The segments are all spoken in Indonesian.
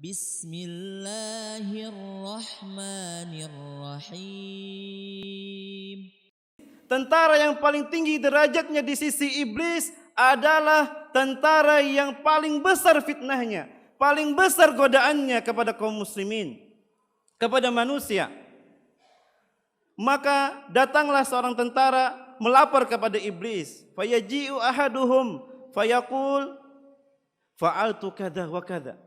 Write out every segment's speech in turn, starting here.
Bismillahirrahmanirrahim. Tentara yang paling tinggi derajatnya di sisi iblis adalah tentara yang paling besar fitnahnya, paling besar godaannya kepada kaum muslimin, kepada manusia. Maka datanglah seorang tentara melapor kepada iblis. Fayaji'u ahaduhum fayaqul fa'altu kadza wa kadza.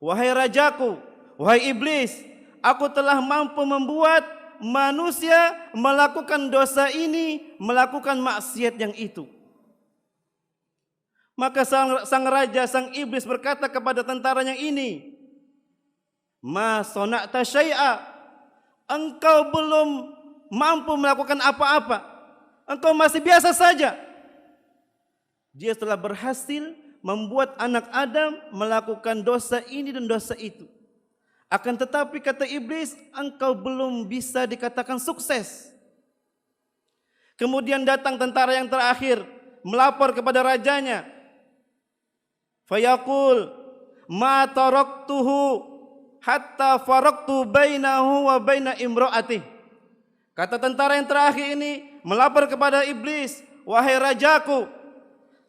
Wahai rajaku, wahai iblis, aku telah mampu membuat manusia melakukan dosa ini, melakukan maksiat yang itu. Maka sang raja, sang iblis berkata kepada tentara yang ini, ma sona'ta syai'a, engkau belum mampu melakukan apa-apa, engkau masih biasa saja. Dia telah berhasil membuat anak Adam melakukan dosa ini dan dosa itu. Akan tetapi kata iblis, engkau belum bisa dikatakan sukses. Kemudian datang tentara yang terakhir melapor kepada rajanya. Fayaqul ma taraktuhu hatta faraktu bainahu wa baina imraatih. Kata tentara yang terakhir ini melapor kepada iblis, wahai rajaku,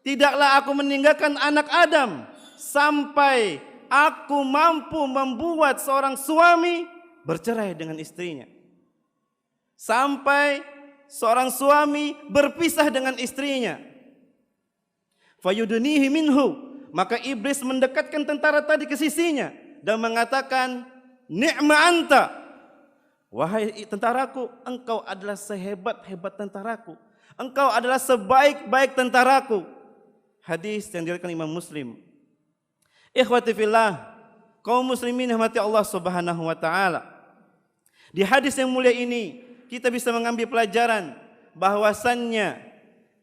tidaklah aku meninggalkan anak Adam sampai aku mampu membuat seorang suami bercerai dengan istrinya. Sampai seorang suami berpisah dengan istrinya. Fayudunihi minhu. Maka iblis mendekatkan tentara tadi ke sisinya dan mengatakan, ni'ma anta. Wahai tentaraku, engkau adalah sehebat-hebat tentaraku. Engkau adalah sebaik-baik tentaraku. Hadis yang diriwayatkan Imam Muslim. Ikhwati fillah, kaum muslimin rahmati Allah Subhanahu wa taala. Di hadis yang mulia ini kita bisa mengambil pelajaran bahwasannya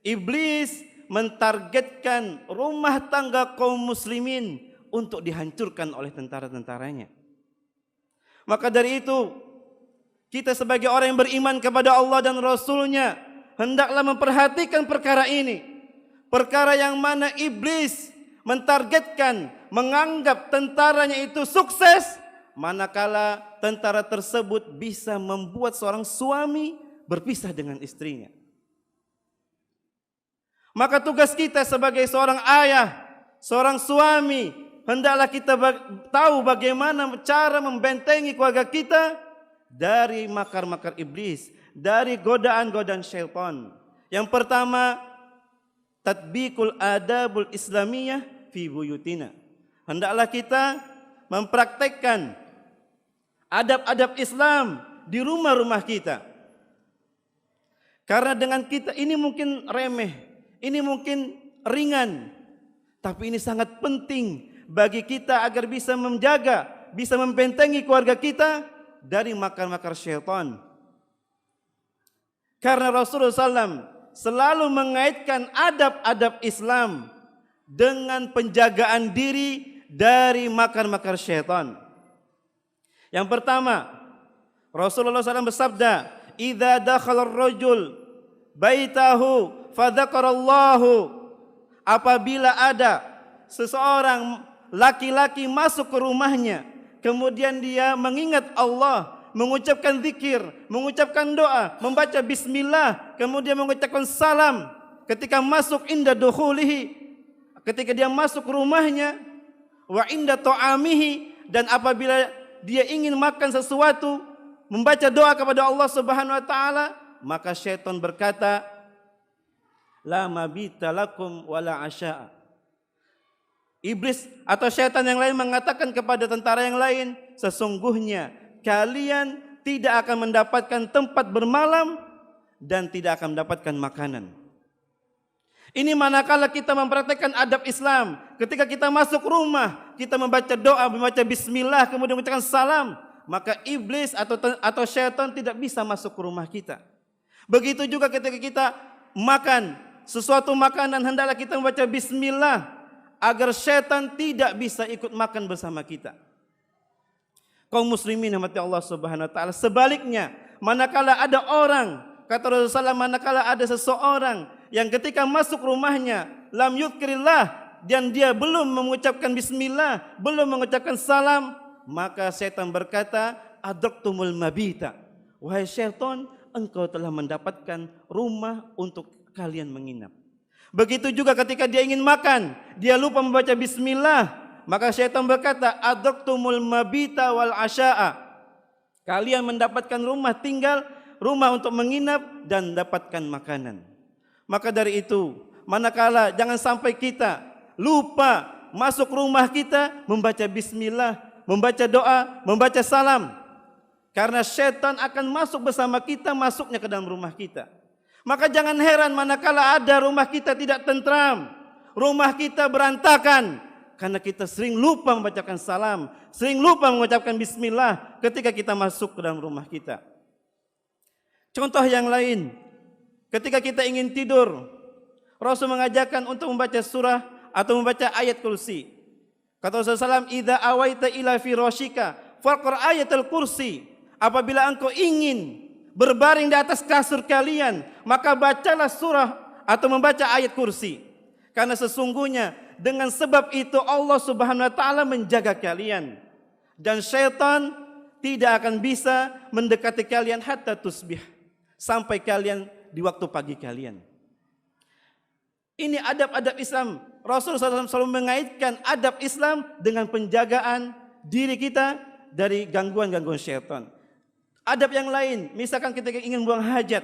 iblis mentargetkan rumah tangga kaum muslimin untuk dihancurkan oleh tentara-tentaranya. Maka dari itu kita sebagai orang yang beriman kepada Allah dan Rasul-Nya hendaklah memperhatikan perkara ini. Perkara yang mana iblis mentargetkan, menganggap tentaranya itu sukses, manakala tentara tersebut bisa membuat seorang suami berpisah dengan istrinya. Maka tugas kita sebagai seorang ayah, seorang suami, hendaklah kita tahu bagaimana cara membentengi keluarga kita dari makar-makar iblis, dari godaan-godaan syaitan. Yang pertama, tatbiqul adabul islamiyah fi buyutina. Hendaklah kita mempraktekkan adab-adab Islam di rumah-rumah kita. Karena dengan kita ini mungkin remeh, ini mungkin ringan, tapi ini sangat penting bagi kita agar bisa menjaga, bisa membentengi keluarga kita dari makar-makar syaitan. Karena Rasulullah SAW selalu mengaitkan adab-adab Islam dengan penjagaan diri dari makar-makar syaitan. Yang pertama, Rasulullah SAW bersabda, "Idza dakhala ar-rajul baitahu fadzakarallahu." Apabila ada seseorang laki-laki masuk ke rumahnya, kemudian dia mengingat Allah, mengucapkan zikir, mengucapkan doa, membaca bismillah, kemudian mengucapkan salam ketika masuk inda dukhulihi, ketika dia masuk rumahnya, wa inda ta'amihi, dan apabila dia ingin makan sesuatu, membaca doa kepada Allah Subhanahu wa taala, maka syaitan berkata, la mabita lakum wala asya'a. Iblis atau syaitan yang lain mengatakan kepada tentara yang lain, sesungguhnya kalian tidak akan mendapatkan tempat bermalam dan tidak akan mendapatkan makanan. Ini manakala kita mempraktikkan adab Islam. Ketika kita masuk rumah, kita membaca doa, membaca bismillah, kemudian mengucapkan salam, maka iblis atau syaitan tidak bisa masuk ke rumah kita. Begitu juga ketika kita makan sesuatu makanan, hendaklah kita membaca bismillah agar syaitan tidak bisa ikut makan bersama kita. Kaum muslimin rahmati Allah Subhanahu wa taala, sebaliknya, manakala ada orang, kata Rasulullah, manakala ada seseorang yang ketika masuk rumahnya lam yuzkirillah, dan dia belum mengucapkan bismillah, belum mengucapkan salam, maka setan berkata, adraktumul mabita. Wahai syaitan, engkau telah mendapatkan rumah untuk kalian menginap. Begitu juga ketika dia ingin makan, dia lupa membaca bismillah, maka syaitan berkata, adraktumul mabita wal asya'a. Kalian mendapatkan rumah tinggal, rumah untuk menginap dan dapatkan makanan. Maka dari itu, manakala jangan sampai kita lupa masuk rumah kita membaca bismillah, membaca doa, membaca salam. Karena syaitan akan masuk bersama kita, masuknya ke dalam rumah kita. Maka jangan heran manakala ada rumah kita tidak tentram, rumah kita berantakan, karena kita sering lupa membacakan salam, sering lupa mengucapkan bismillah ketika kita masuk ke dalam rumah kita. Contoh yang lain, ketika kita ingin tidur, Rasul mengajarkan untuk membaca surah atau membaca ayat kursi. Kata Rasulullah SAW, "Idza awaita ila firasyika faqra ayatul kursi." Apabila engkau ingin berbaring di atas kasur kalian, maka bacalah surah atau membaca ayat kursi. Karena sesungguhnya dengan sebab itu Allah Subhanahu wa taala menjaga kalian dan syaitan tidak akan bisa mendekati kalian hatta tusbih, sampai kalian di waktu pagi kalian. Ini adab-adab Islam. Rasulullah SAW selalu mengaitkan adab Islam dengan penjagaan diri kita dari gangguan-gangguan syaitan. Adab yang lain, misalkan kita ingin buang hajat,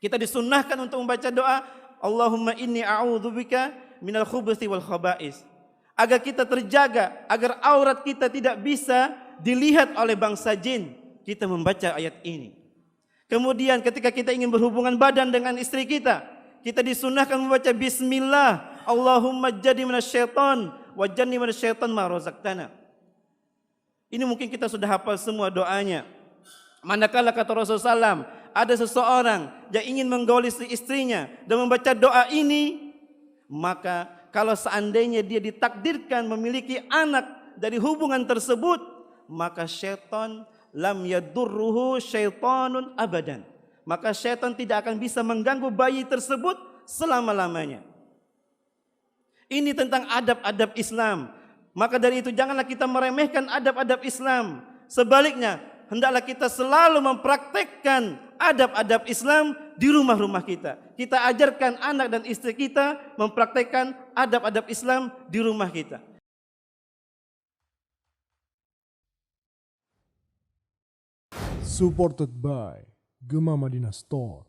kita disunnahkan untuk membaca doa, Allahumma inni a'udzubika minal khubuthi wal khaba'is. Agar kita terjaga, agar aurat kita tidak bisa dilihat oleh bangsa jin, kita membaca ayat ini. Kemudian ketika kita ingin berhubungan badan dengan istri kita disunnahkan membaca bismillah, Allahumma jadi minasyaiton wa janni minasyaiton ma razaqtana. Ini mungkin kita sudah hafal semua doanya. Manakala kata Rasulullah SAW, ada seseorang yang ingin menggauli istrinya dan membaca doa ini, maka kalau seandainya dia ditakdirkan memiliki anak dari hubungan tersebut, maka syaitan lam yadurruhu syaitanun abadan. Maka syaitan tidak akan bisa mengganggu bayi tersebut selama-lamanya. Ini tentang adab-adab Islam. Maka dari itu janganlah kita meremehkan adab-adab Islam. Sebaliknya, hendaklah kita selalu mempraktekkan adab-adab Islam di rumah-rumah kita. Kita ajarkan anak dan istri kita mempraktekkan adab-adab Islam di rumah kita. Supported by Gema Madinah Store.